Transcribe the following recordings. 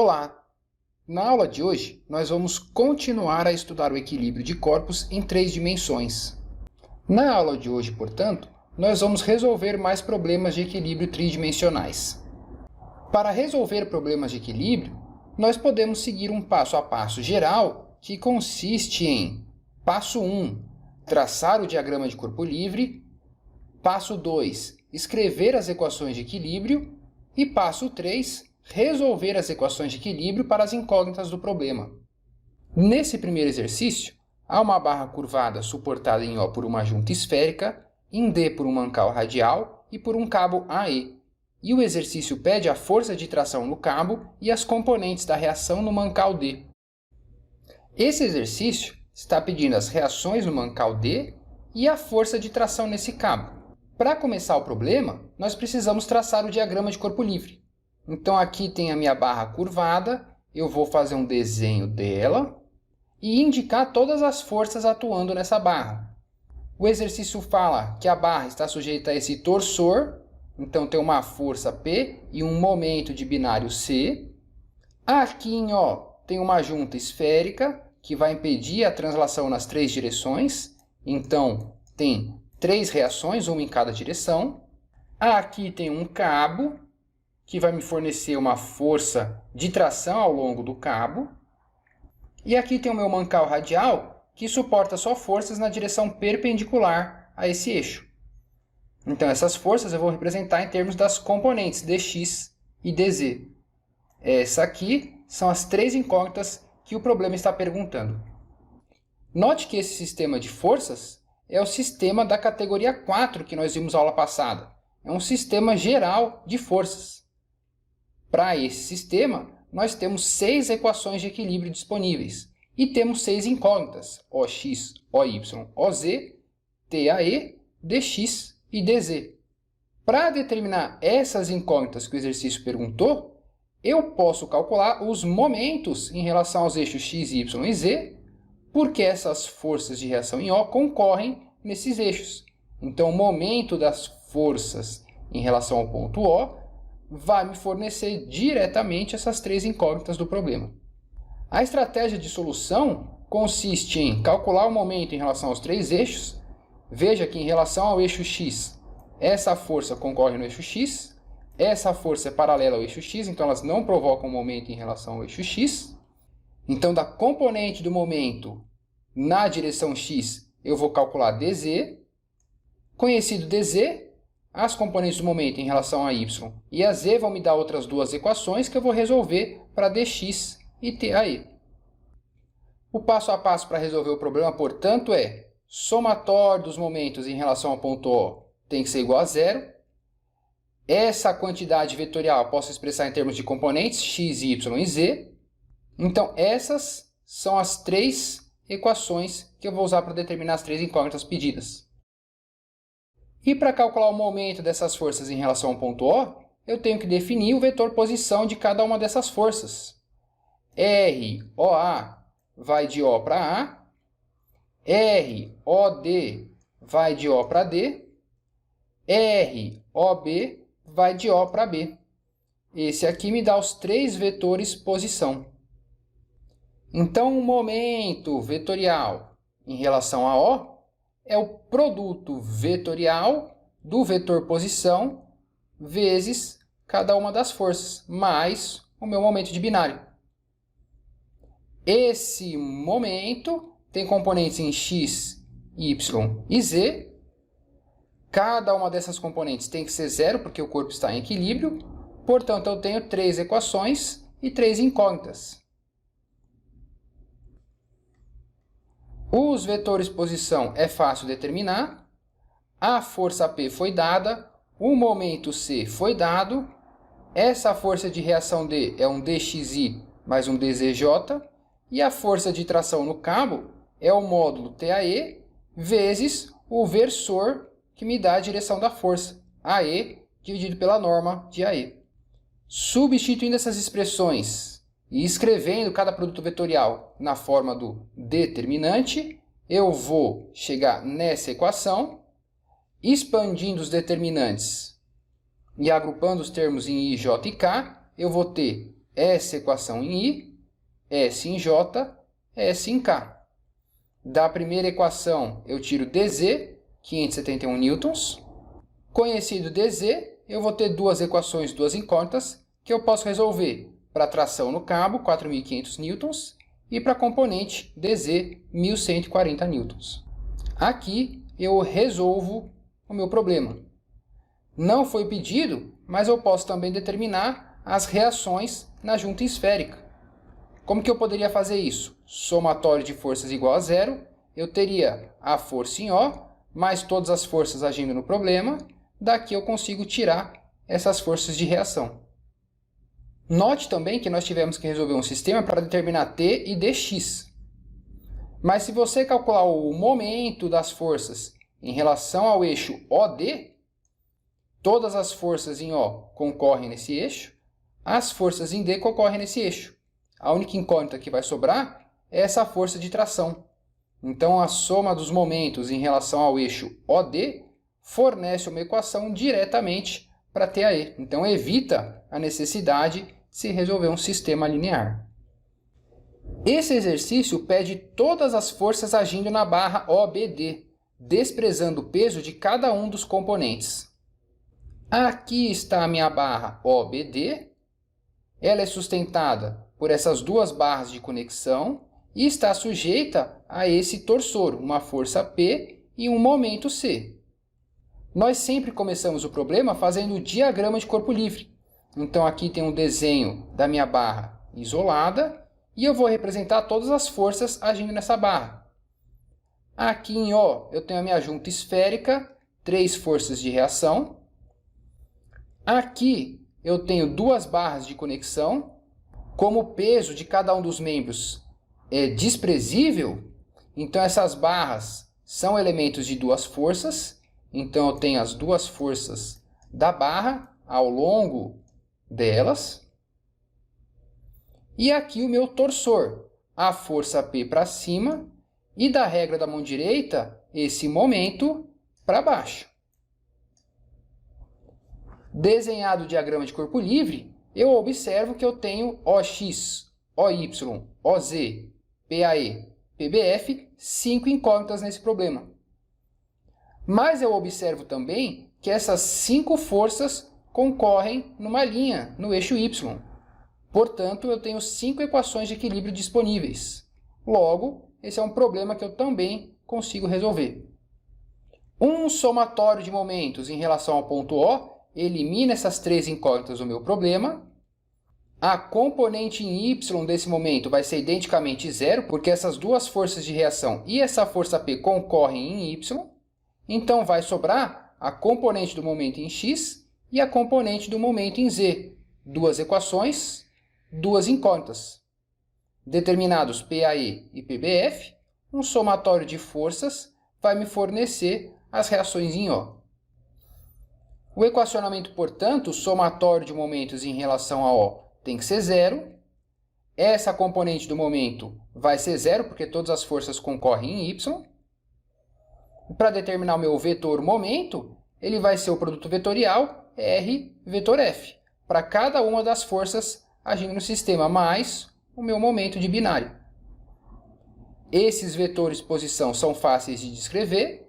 Olá! Na aula de hoje, nós vamos continuar a estudar o equilíbrio de corpos em 3 dimensões. Na aula de hoje, portanto, nós vamos resolver mais problemas de equilíbrio tridimensionais. Para resolver problemas de equilíbrio, nós podemos seguir um passo a passo geral que consiste em: passo 1, traçar o diagrama de corpo livre; passo 2, escrever as equações de equilíbrio; e passo 3, resolver as equações de equilíbrio para as incógnitas do problema. Nesse primeiro exercício, há uma barra curvada suportada em O por uma junta esférica, em D por um mancal radial e por um cabo AE. E o exercício pede a força de tração no cabo e as componentes da reação no mancal D. Esse exercício está pedindo as reações no mancal D e a força de tração nesse cabo. Para começar o problema, nós precisamos traçar o diagrama de corpo livre. Então aqui tem a minha barra curvada, eu vou fazer um desenho dela e indicar todas as forças atuando nessa barra. O exercício fala que a barra está sujeita a esse torsor, então tem uma força P e um momento de binário C. Aqui em O tem uma junta esférica que vai impedir a translação nas 3 direções, então tem 3 reações, uma em cada direção. Aqui tem um cabo que vai me fornecer uma força de tração ao longo do cabo. E aqui tem o meu mancal radial, que suporta só forças na direção perpendicular a esse eixo. Então essas forças eu vou representar em termos das componentes dx e dz. Essas aqui são as 3 incógnitas que o problema está perguntando. Note que esse sistema de forças é o sistema da categoria 4 que nós vimos na aula passada. É um sistema geral de forças. Para esse sistema, nós temos 6 equações de equilíbrio disponíveis e temos 6 incógnitas: OX, OY, OZ, TAE, DX e DZ. Para determinar essas incógnitas que o exercício perguntou, eu posso calcular os momentos em relação aos eixos x, y e z, porque essas forças de reação em O concorrem nesses eixos. Então, o momento das forças em relação ao ponto O vai me fornecer diretamente essas 3 incógnitas do problema. A estratégia de solução consiste em calcular o momento em relação aos 3 eixos. Veja que em relação ao eixo x, essa força concorre no eixo x, essa força é paralela ao eixo x, então elas não provocam momento em relação ao eixo x. Então, da componente do momento na direção x, eu vou calcular dz. Conhecido dz, as componentes do momento em relação a y e a z vão me dar outras 2 equações que eu vou resolver para dx e TAE. O passo a passo para resolver o problema, portanto, é: somatório dos momentos em relação ao ponto O tem que ser igual a 0. Essa quantidade vetorial posso expressar em termos de componentes x, y e z. Então, essas são as 3 equações que eu vou usar para determinar as 3 incógnitas pedidas. E para calcular o momento dessas forças em relação ao ponto O, eu tenho que definir o vetor posição de cada uma dessas forças. ROA vai de O para A, ROD vai de O para D, ROB vai de O para B. Esse aqui me dá os 3 vetores posição. Então, o momento vetorial em relação a O é o produto vetorial do vetor posição vezes cada uma das forças, mais o meu momento de binário. Esse momento tem componentes em x, y e z. Cada uma dessas componentes tem que ser 0, porque o corpo está em equilíbrio. Portanto, eu tenho 3 equações e 3 incógnitas. Os vetores posição é fácil determinar. A força P foi dada, o momento C foi dado, essa força de reação D é um dxi mais um dzj, e a força de tração no cabo é o módulo TAE vezes o versor, que me dá a direção da força, AE, dividido pela norma de AE. Substituindo essas expressões e escrevendo cada produto vetorial na forma do determinante, eu vou chegar nessa equação, expandindo os determinantes e agrupando os termos em I, J e K, eu vou ter essa equação em I, S em J, S em K. Da primeira equação, eu tiro dz, 571 newtons. Conhecido dz, eu vou ter duas equações, duas incógnitas, que eu posso resolver para tração no cabo, 4.500 newtons, e para a componente dz, 1.140 newtons. Aqui eu resolvo o meu problema. Não foi pedido, mas eu posso também determinar as reações na junta esférica. Como que eu poderia fazer isso? Somatório de forças igual a zero, eu teria a força em O, mais todas as forças agindo no problema, daqui eu consigo tirar essas forças de reação. Note também que nós tivemos que resolver um sistema para determinar T e dx. Mas se você calcular o momento das forças em relação ao eixo OD, todas as forças em O concorrem nesse eixo, as forças em D concorrem nesse eixo. A única incógnita que vai sobrar é essa força de tração. Então, a soma dos momentos em relação ao eixo OD fornece uma equação diretamente para TAE. Então, evita a necessidade de se resolver um sistema linear. Esse exercício pede todas as forças agindo na barra OBD, desprezando o peso de cada um dos componentes. Aqui está a minha barra OBD. Ela é sustentada por essas duas barras de conexão e está sujeita a esse torsor, uma força P e um momento C. Nós sempre começamos o problema fazendo o diagrama de corpo livre. Então aqui tem um desenho da minha barra isolada e eu vou representar todas as forças agindo nessa barra. Aqui em O eu tenho a minha junta esférica, 3 forças de reação. Aqui eu tenho duas barras de conexão. Como o peso de cada um dos membros é desprezível, então essas barras são elementos de duas forças. Então eu tenho as duas forças da barra ao longo delas. E aqui o meu torsor, a força P para cima e da regra da mão direita, esse momento para baixo. Desenhado o diagrama de corpo livre, eu observo que eu tenho OX, OY, OZ, PAE, PBF, 5 incógnitas nesse problema. Mas eu observo também que essas 5 forças concorrem numa linha, no eixo Y. Portanto, eu tenho 5 equações de equilíbrio disponíveis. Logo, esse é um problema que eu também consigo resolver. Um somatório de momentos em relação ao ponto O elimina essas 3 incógnitas do meu problema. A componente em Y desse momento vai ser identicamente zero, porque essas duas forças de reação e essa força P concorrem em Y. Então, vai sobrar a componente do momento em X e a componente do momento em Z. Duas equações, duas incógnitas. Determinados PAE e PBF, um somatório de forças vai me fornecer as reações em O. O equacionamento, portanto, somatório de momentos em relação a O tem que ser zero. Essa componente do momento vai ser zero, porque todas as forças concorrem em Y. Para determinar o meu vetor momento, ele vai ser o produto vetorial R vetor F, para cada uma das forças agindo no sistema, mais o meu momento de binário. Esses vetores posição são fáceis de descrever.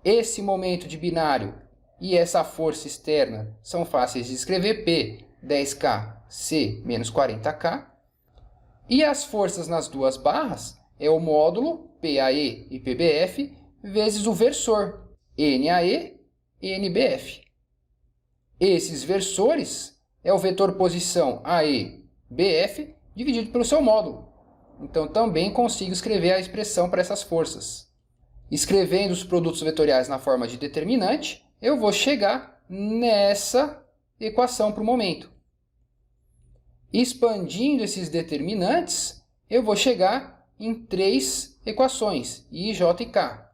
Esse momento de binário e essa força externa são fáceis de escrever, P, 10K, C, menos 40K. E as forças nas duas barras é o módulo, PAE e PBF, vezes o versor, NAE e NBF. Esses versores é o vetor posição AE, BF, dividido pelo seu módulo. Então também consigo escrever a expressão para essas forças. Escrevendo os produtos vetoriais na forma de determinante, eu vou chegar nessa equação para o momento. Expandindo esses determinantes, eu vou chegar em 3 equações, I, J e K.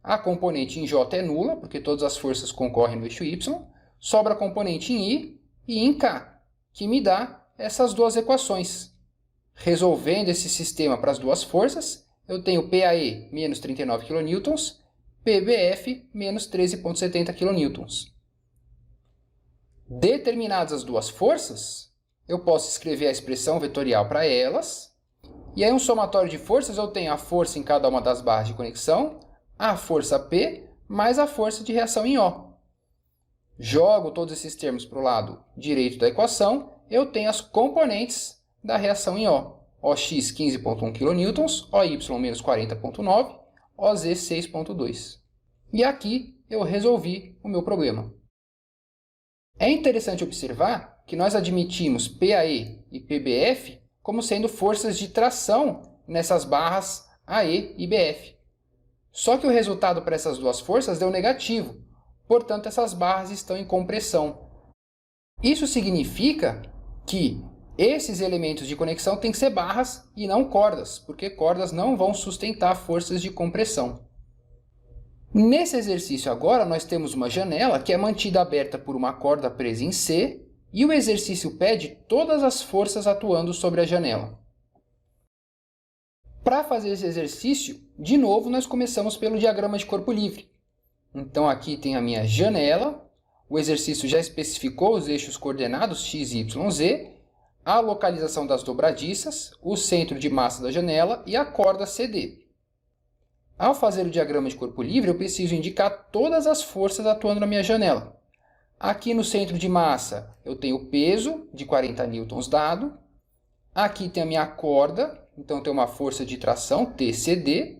A componente em J é nula, porque todas as forças concorrem no eixo Y. Sobra a componente em I e em K, que me dá essas duas equações. Resolvendo esse sistema para as duas forças, eu tenho PAE menos 39 kN, PBF menos 13,70 kN. Determinadas as duas forças, eu posso escrever a expressão vetorial para elas. E aí, um somatório de forças, eu tenho a força em cada uma das barras de conexão, a força P, mais a força de reação em O. Jogo todos esses termos para o lado direito da equação, eu tenho as componentes da reação em O. OX 15,1 kN, OY menos 40,9, OZ 6,2. E aqui eu resolvi o meu problema. É interessante observar que nós admitimos PAE e PBF como sendo forças de tração nessas barras AE e BF. Só que o resultado para essas duas forças deu negativo, portanto essas barras estão em compressão. Isso significa que esses elementos de conexão têm que ser barras e não cordas, porque cordas não vão sustentar forças de compressão. Nesse exercício agora, nós temos uma janela que é mantida aberta por uma corda presa em C, e o exercício pede todas as forças atuando sobre a janela. Para fazer esse exercício, de novo, nós começamos pelo diagrama de corpo livre. Então aqui tem a minha janela, o exercício já especificou os eixos coordenados x, y, z, a localização das dobradiças, o centro de massa da janela e a corda CD. Ao fazer o diagrama de corpo livre, eu preciso indicar todas as forças atuando na minha janela. Aqui no centro de massa, eu tenho o peso de 40 newtons dado. Aqui tem a minha corda, então tem uma força de tração, TCD.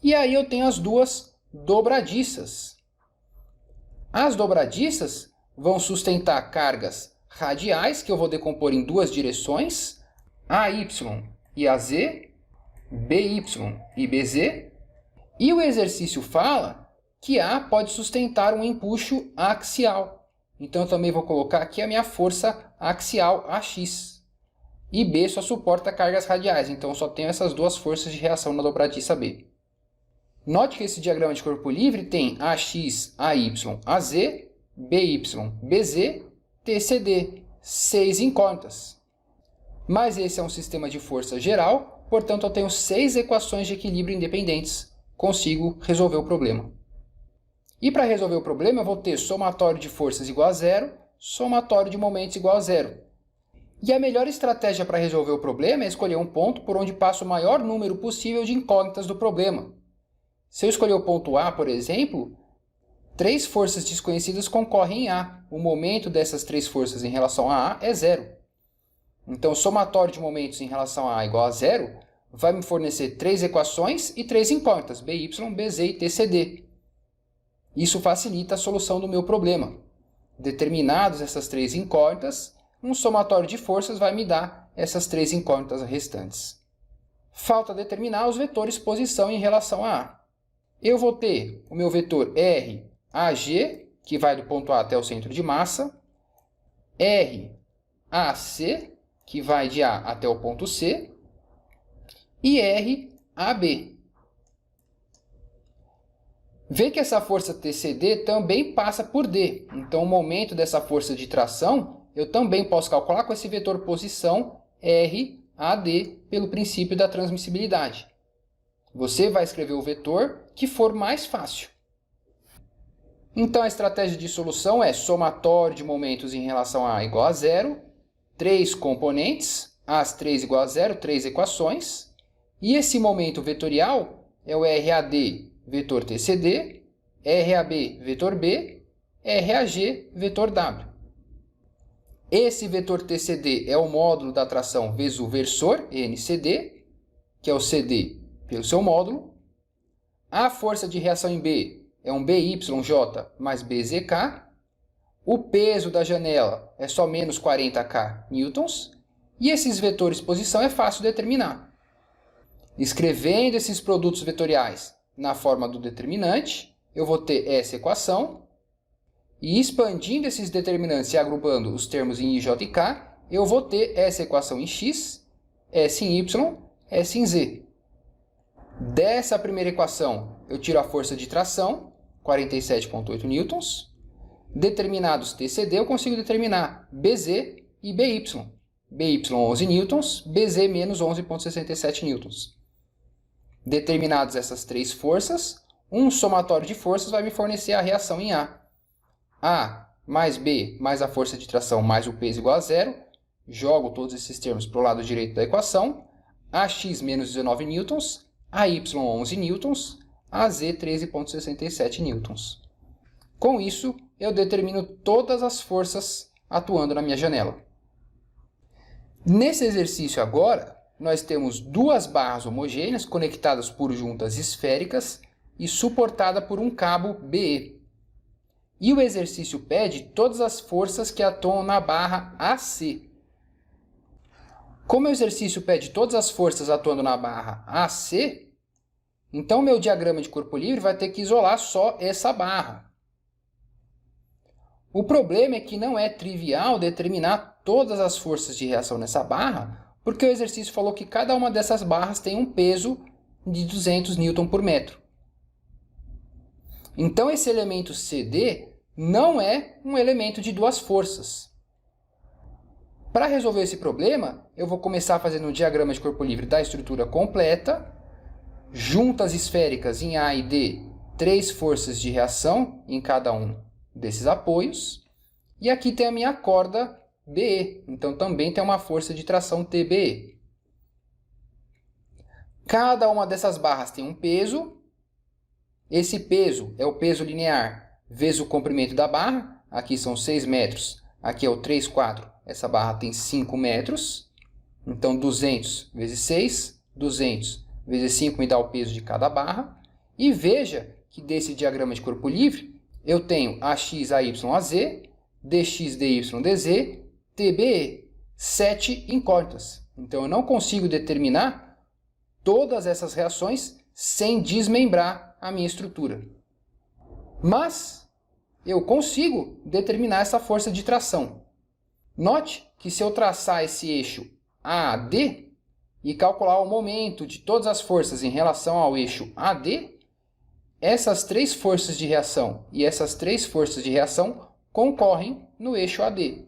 E aí eu tenho as duas dobradiças. As dobradiças vão sustentar cargas radiais, que eu vou decompor em duas direções, AY e AZ, BY e BZ. E o exercício fala que A pode sustentar um empuxo axial. Então eu também vou colocar aqui a minha força axial AX. E B só suporta cargas radiais, então eu só tenho essas duas forças de reação na dobradiça B. Note que esse diagrama de corpo livre tem AX, AY, AZ, BY, BZ, TCD, 6 incógnitas. Mas esse é um sistema de força geral, portanto eu tenho 6 equações de equilíbrio independentes. Consigo resolver o problema. E para resolver o problema eu vou ter somatório de forças igual a zero, somatório de momentos igual a zero. E a melhor estratégia para resolver o problema é escolher um ponto por onde passa o maior número possível de incógnitas do problema. Se eu escolher o ponto A, por exemplo, 3 forças desconhecidas concorrem em A. O momento dessas 3 forças em relação a A é zero. Então, o somatório de momentos em relação a A igual a zero vai me fornecer 3 equações e 3 incógnitas, BY, BZ e TCD. Isso facilita a solução do meu problema. Determinadas essas 3 incógnitas, um somatório de forças vai me dar essas 3 incógnitas restantes. Falta determinar os vetores posição em relação a A. Eu vou ter o meu vetor R, AG, que vai do ponto A até o centro de massa, R, AC, que vai de A até o ponto C, e R, AB. Vê que essa força TCD também passa por D. Então, o momento dessa força de tração, eu também posso calcular com esse vetor posição RAD pelo princípio da transmissibilidade. Você vai escrever o vetor que for mais fácil. Então, a estratégia de solução é somatório de momentos em relação a A igual a zero, 3 componentes, as 3 igual a zero, 3 equações, e esse momento vetorial é o RAD vetor TCD, RAB vetor B, RAG vetor W. Esse vetor TCD é o módulo da tração vezes o versor, NCD, que é o CD pelo seu módulo. A força de reação em B é um BYJ mais BZK. O peso da janela é só menos 40K newtons. E esses vetores posição é fácil determinar. Escrevendo esses produtos vetoriais na forma do determinante, eu vou ter essa equação. E expandindo esses determinantes e agrupando os termos em I, J e K, eu vou ter essa equação em X, S em Y, S em Z. Dessa primeira equação, eu tiro a força de tração, 47,8 newtons. Determinados TCD, eu consigo determinar BZ e BY. BY 11 newtons, BZ menos 11,67 newtons. Determinadas essas 3 forças, um somatório de forças vai me fornecer a reação em A. A mais B mais a força de tração mais o peso igual a zero jogo todos esses termos para o lado direito da equação. AX menos 19 newtons, AY 11 newtons, AZ 13,67 newtons. Com isso, eu determino todas as forças atuando na minha janela. Nesse exercício agora, nós temos duas barras homogêneas conectadas por juntas esféricas e suportada por um cabo BE. E o exercício pede todas as forças que atuam na barra AC. Como o exercício pede todas as forças atuando na barra AC, então meu diagrama de corpo livre vai ter que isolar só essa barra. O problema é que não é trivial determinar todas as forças de reação nessa barra, porque o exercício falou que cada uma dessas barras tem um peso de 200 Newton por metro. Então esse elemento CD não é um elemento de duas forças. Para resolver esse problema, eu vou começar fazendo um diagrama de corpo livre da estrutura completa, juntas esféricas em A e D, 3 forças de reação em cada um desses apoios, e aqui tem a minha corda BE, então também tem uma força de tração TBE. Cada uma dessas barras tem um peso. Esse peso é o peso linear vezes o comprimento da barra. Aqui são 6 metros, aqui é o 3 4. Essa barra tem 5 metros. Então 200 vezes 6, 200 vezes 5 me dá o peso de cada barra. E veja que desse diagrama de corpo livre, eu tenho AX, AY, AZ, DX, DY, DZ, TBE, 7 incógnitas. Então eu não consigo determinar todas essas reações sem desmembrar a minha estrutura. Mas eu consigo determinar essa força de tração. Note que se eu traçar esse eixo AD e calcular o momento de todas as forças em relação ao eixo AD, essas 3 forças de reação e essas 3 forças de reação concorrem no eixo AD.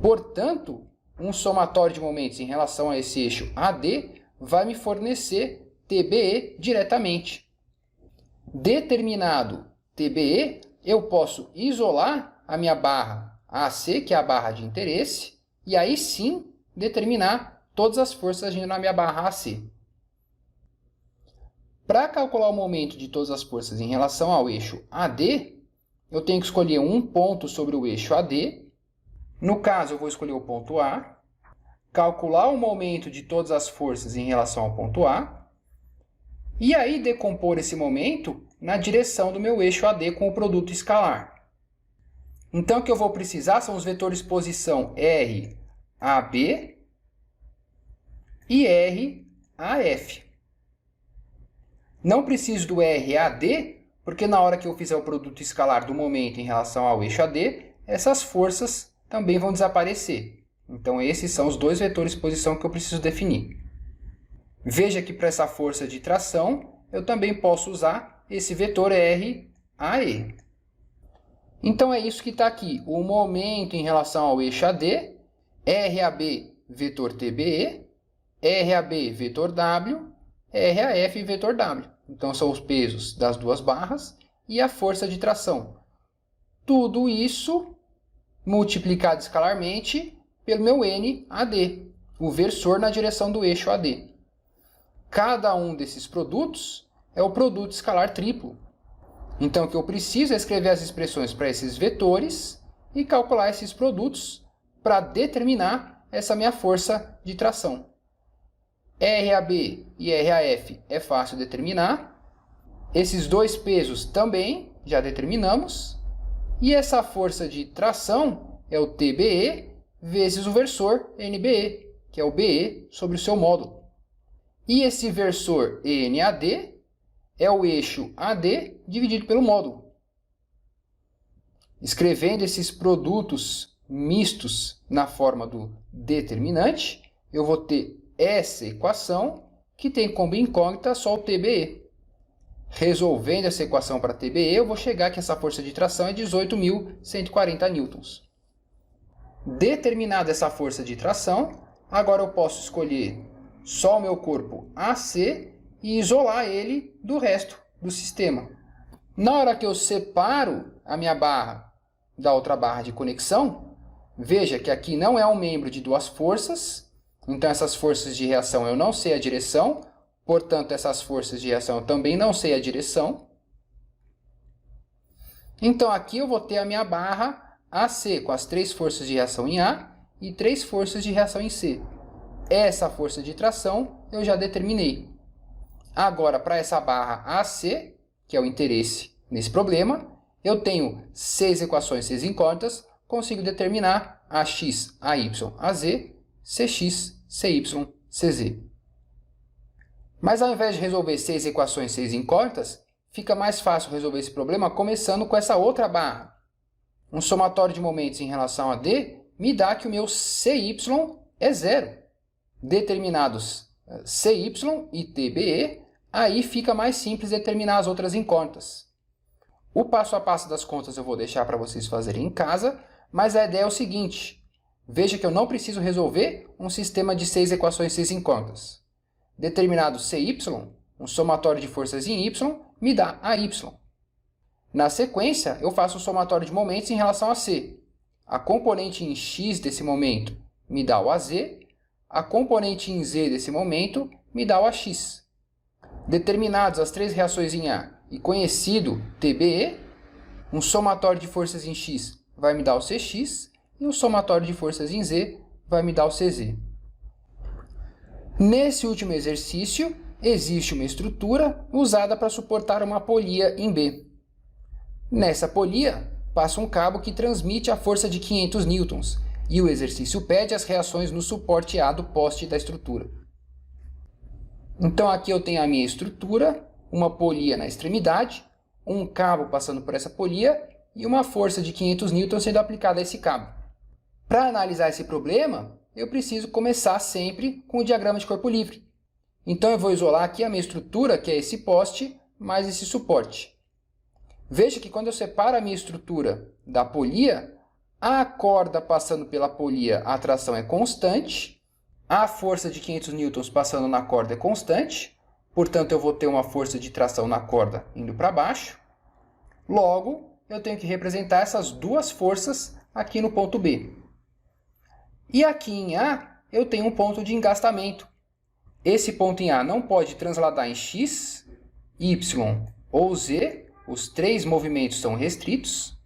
Portanto, um somatório de momentos em relação a esse eixo AD vai me fornecer TBE diretamente. Determinado TBE, eu posso isolar a minha barra AC, que é a barra de interesse, e aí sim determinar todas as forças agindo na minha barra AC. Para calcular o momento de todas as forças em relação ao eixo AD, eu tenho que escolher um ponto sobre o eixo AD. No caso, eu vou escolher o ponto A, calcular o momento de todas as forças em relação ao ponto A, e aí decompor esse momento na direção do meu eixo AD com o produto escalar. Então, o que eu vou precisar são os vetores posição RAB e RAF. Não preciso do RAD, porque na hora que eu fizer o produto escalar do momento em relação ao eixo AD, essas forças também vão desaparecer. Então, esses são os dois vetores de posição que eu preciso definir. Veja que para essa força de tração, eu também posso usar esse vetor RAE. Então, é isso que está aqui. O momento em relação ao eixo AD, RAB, vetor TBE, RAB, vetor W, RAF, vetor W. Então, são os pesos das duas barras e a força de tração. Tudo isso multiplicado escalarmente pelo meu NAD, o versor na direção do eixo AD. Cada um desses produtos é o produto escalar triplo. Então, o que eu preciso é escrever as expressões para esses vetores e calcular esses produtos para determinar essa minha força de tração. RAB e RAF é fácil determinar. Esses dois pesos também já determinamos. E essa força de tração é o TBE vezes o versor NBE, que é o BE sobre o seu módulo. E esse versor ENAD é o eixo AD dividido pelo módulo. Escrevendo esses produtos mistos na forma do determinante, eu vou ter essa equação que tem como incógnita só o TBE. Resolvendo essa equação para TBE, eu vou chegar que essa força de tração é 18.140 newtons. Determinada essa força de tração, agora eu posso escolher só o meu corpo AC e isolar ele do resto do sistema. Na hora que eu separo a minha barra da outra barra de conexão, Veja que aqui não é um membro de duas forças, então essas forças de reação eu não sei a direção, portanto essas forças de reação eu também não sei a direção. Então aqui eu vou ter a minha barra AC com as 3 forças de reação em A e 3 forças de reação em C. Essa força de tração eu já determinei. Agora, para essa barra AC, que é o interesse nesse problema, eu tenho 6 equações, 6 incógnitas, consigo determinar AX, AY, AZ, CX, CY, CZ. Mas ao invés de resolver 6 equações, 6 incógnitas, fica mais fácil resolver esse problema começando com essa outra barra. Um somatório de momentos em relação a D me dá que o meu CY é zero. Determinados CY e TBE, aí fica mais simples determinar as outras incógnitas. O passo a passo das contas eu vou deixar para vocês fazerem em casa, mas a ideia é o seguinte. Veja que eu não preciso resolver um sistema de 6 equações, 6 incógnitas. Determinado CY, um somatório de forças em Y, me dá AY. Na sequência, eu faço o somatório de momentos em relação a C. A componente em X desse momento me dá o AZ, a componente em Z desse momento me dá o AX. Determinados as 3 reações em A e conhecido TBE, um somatório de forças em X vai me dar o CX e um somatório de forças em Z vai me dar o CZ. Nesse último exercício, existe uma estrutura usada para suportar uma polia em B. Nessa polia, passa um cabo que transmite a força de 500 newtons e o exercício pede as reações no suporte A do poste da estrutura. Então aqui eu tenho a minha estrutura, uma polia na extremidade, um cabo passando por essa polia e uma força de 500 newtons sendo aplicada a esse cabo. Para analisar esse problema, eu preciso começar sempre com o diagrama de corpo livre. Então eu vou isolar aqui a minha estrutura, que é esse poste, mais esse suporte. Veja que quando eu separo a minha estrutura da polia, a corda passando pela polia, a tração é constante, a força de 500 newtons passando na corda é constante, portanto eu vou ter uma força de tração na corda indo para baixo. Logo, eu tenho que representar essas duas forças aqui no ponto B. E aqui em A, eu tenho um ponto de engastamento. Esse ponto em A não pode transladar em X, Y ou Z, os 3 movimentos são restritos.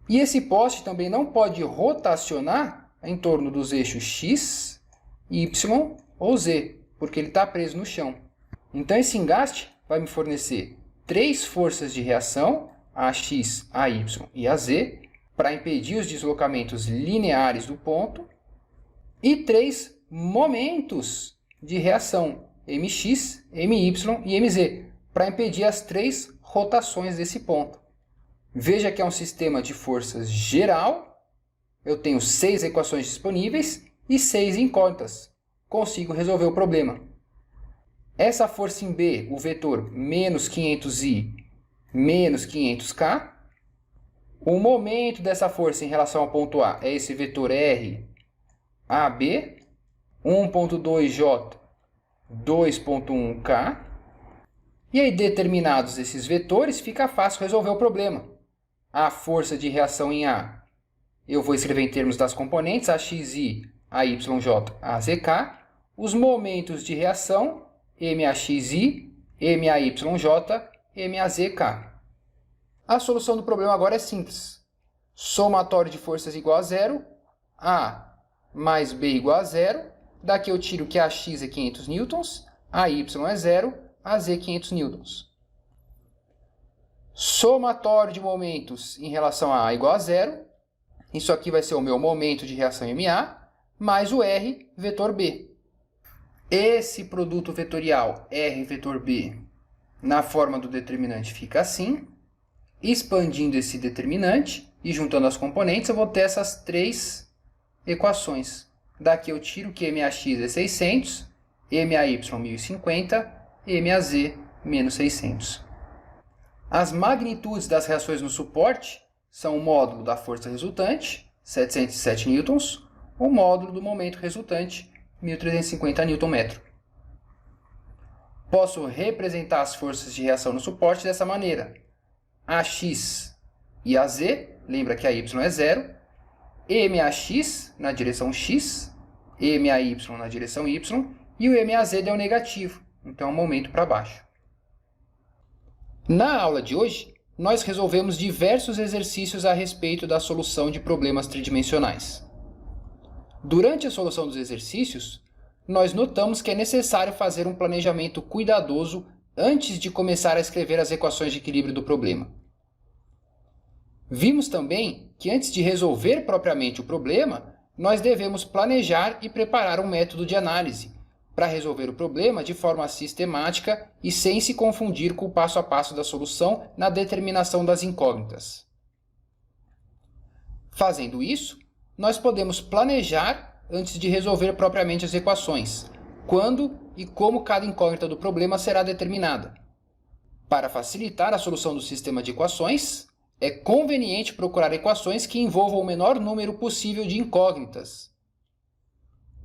E esse poste também não pode rotacionar em torno dos eixos X, Y ou Z, porque ele está preso no chão. Então esse engaste vai me fornecer 3 forças de reação, AX, AY e AZ, para impedir os deslocamentos lineares do ponto, e 3 momentos de reação, MX, MY e MZ, para impedir as 3 rotações desse ponto. Veja que é um sistema de forças geral, eu tenho 6 equações disponíveis e 6 incógnitas. Consigo resolver o problema. Essa força em B, o vetor menos 500i menos 500k. O momento dessa força em relação ao ponto A é esse vetor R, AB, 1.2J, 2.1K. E aí, determinados esses vetores, fica fácil resolver o problema. A força de reação em A, eu vou escrever em termos das componentes, AXI, AYJ, AZK. Os momentos de reação, MAXI, MAYJ, MAZK. A solução do problema agora é simples. Somatório de forças igual a zero, A mais B igual a zero. Daqui eu tiro que AX é 500 newtons, AY é zero, AZ 500 newtons. Somatório de momentos em relação a A igual a zero. Isso aqui vai ser o meu momento de reação MA, mais o R vetor B. Esse produto vetorial R vetor B, na forma do determinante, fica assim. Expandindo esse determinante e juntando as componentes, eu vou ter essas 3 equações. Daqui eu tiro que MAX é 600, MAY 1050, MAZ menos 600. As magnitudes das reações no suporte são o módulo da força resultante, 707 newtons, o módulo do momento resultante, 1350 Nm. Posso representar as forças de reação no suporte dessa maneira. AX e AZ, lembra que a Y é zero, EMAX na direção x, EMAY na direção y, e o EMAZ é o negativo, então é um momento para baixo. Na aula de hoje, nós resolvemos diversos exercícios a respeito da solução de problemas tridimensionais. Durante a solução dos exercícios, nós notamos que é necessário fazer um planejamento cuidadoso antes de começar a escrever as equações de equilíbrio do problema. Vimos também que antes de resolver propriamente o problema, nós devemos planejar e preparar um método de análise para resolver o problema de forma sistemática e sem se confundir com o passo a passo da solução na determinação das incógnitas. Fazendo isso, nós podemos planejar antes de resolver propriamente as equações, quando e como cada incógnita do problema será determinada. Para facilitar a solução do sistema de equações, é conveniente procurar equações que envolvam o menor número possível de incógnitas.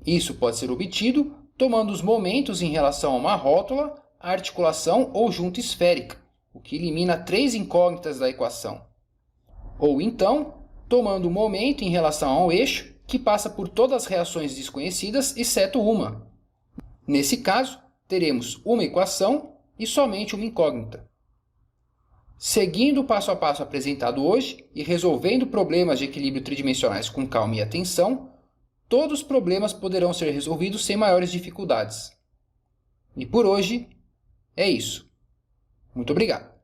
Isso pode ser obtido tomando os momentos em relação a uma rótula, a articulação ou junta esférica, o que elimina 3 incógnitas da equação. Ou então, tomando o momento em relação ao eixo, que passa por todas as reações desconhecidas, exceto uma. Nesse caso, teremos uma equação e somente uma incógnita. Seguindo o passo a passo apresentado hoje e resolvendo problemas de equilíbrio tridimensionais com calma e atenção, todos os problemas poderão ser resolvidos sem maiores dificuldades. E por hoje, é isso. Muito obrigado.